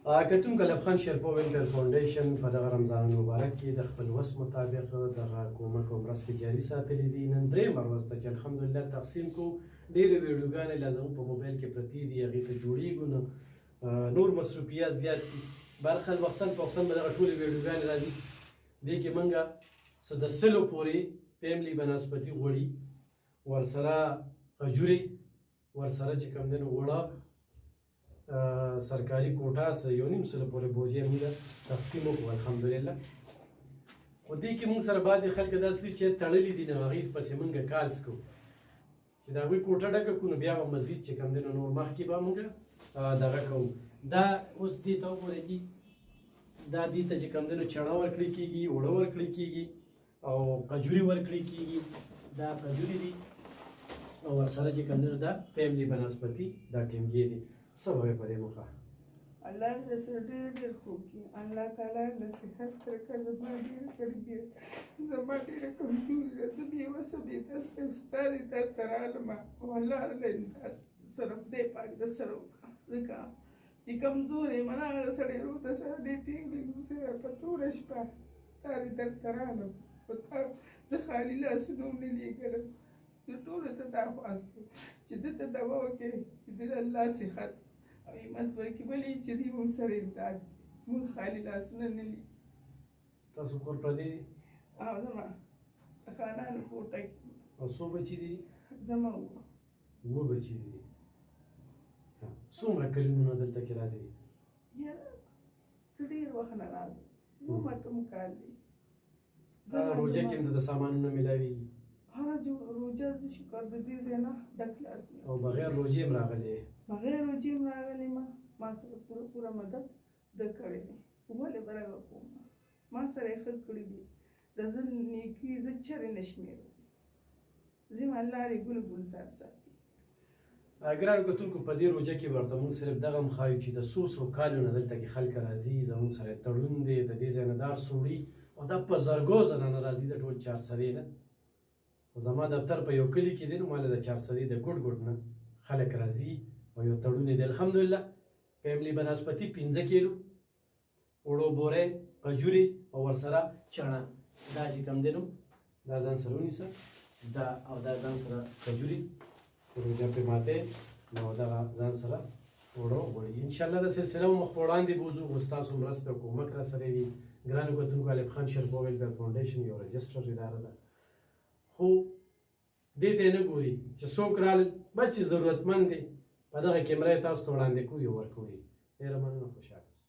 کتونکو ایوب خان شیرپا ویلفیر فاونډیشن په دغه رمضان مبارک کې د خپل وس مطابق دغه کومک او مرستې جاري ساتلې دي. نن درېیمه ورځ ده چې الحمدلله تقسیم کوو. ډېرې ویډیوګانې لا زموږ په موبایل کې پرتې دي، هغې ته جوړېږو نه، نور مصروفیات زیات دي. برخل وختن په وختن به دغه ټولې ویډیوګانې راځي. دې کې موږ څه د 100 پورې فیملي بنسپتي غوړي، ورسره کجورې، ورسره چې کوم دی نو وړه سرکاري کوټه څه 1.5 پورې بوجۍ موږ تقسیم وکړو الحمدلله. خو دې کې موږ سره بعضې خلک داسې دي چې تړلي دي، نو هغې پسې موږ کالس کوو چې د هغوی کوټه ډکه کړو، نو بیا به مزید چې کوم دی نو نور مخکې به موږ دغه کوو. دا اوس دې ته وګورئ، دا دې ته چې کوم دی نو چڼه ورکړی کېږي، اوړه ورکړی کېږي او کجوري ورکړی کېږي. دا کجوري دي او ورسره چې کوم دی نو دا فیملي بنسپتي دا ټینګې دي. څه وایې په دې موخه؟ الله دې سره ډېر ډېر خوب کړي. الله تعالی نصیحت درکړه. زما ډېره غریبي، زما ډېره کمزوري ده، زه بېوسه بېدسته یم، ستا دې در ته رالمه او الله له امداد سره خدای پاک د سره وکړه. ځکه چې کمزوری یم، هغه سړی روح د سره دې پرېږدي، نو زه په توره شپه تا دې در ته رالم، خو تا زه خالي لاسونه ونه لېږلم. زه ټولو ته دا خواست کوم چې ده ته دوا وکړي چې دې الله صحت او همت ورکړي، ولې چې دوی موږ سره امداد کړي، موږ خالي لاسونه نه لي. تاسو کور پردی دی؟ او زما د خانانو کوټه کې. او څو بچي دي؟ زما 2 بچي دي. څومره کلونه دلته کې راځي؟ یاره څه ډېر وخت نه راځم، کوم کال دی. روژه کې هم د سامانونه میلاویږي؟ هره روژه زه شکر د دې ځای نه ډک لاسونه. او بغیر روژې هم راغلی؟ بغیر روژې هم راغلی. ما سره پوره مدد ده کړی دی. ولې به راغه کوم؟ ما سره یې ښه کړي دي. د زه نیکي زه چرې نه شمېرم. ځم الله دې ګل ګلزار ساتي. ګرانو کتونکو، په دې روژه کې ورته موږ صرف دغه هم ښایو چې د څو کالو نه دلته کې خلک راځي، زموږ سره تړون دی، د دې ځای نه دار سوړي او دا په زرګو زنانه راځي، د ټول چارسدې نه. زما دفتر په یو کلي کې دی، نو ماله د چارسدې د ګوټ ګوټ نه خلک راځي او یو تړون دی. الحمدلله فیملي بنسپتي 15 کیلو، اوړو بورې، کجوري او ورسره چڼه. دا چې کوم دی نو دا ځان سره ونیسه، دا او دا ځان سره کجوري، روژه پرې ماتې، نو دغه ځان سره اوړه غوړي. انشاءالله دا سلسله مخ په وړاندې بوځو، خو ستاسو مرسته او کومک را سره وي. ګرانو کتونکو، ایوب خان شیرپا ویلفیر فاونډیشن یو رجسټر اداره ده، خو دې ته یې نه ګوري چې څوک رالل، بس چې ضرورتمند دی په دغه کیمره یې تاسو ته وړاندې کوو، یې ورکوو. ډېره مننه، خوشحاله اوسئ.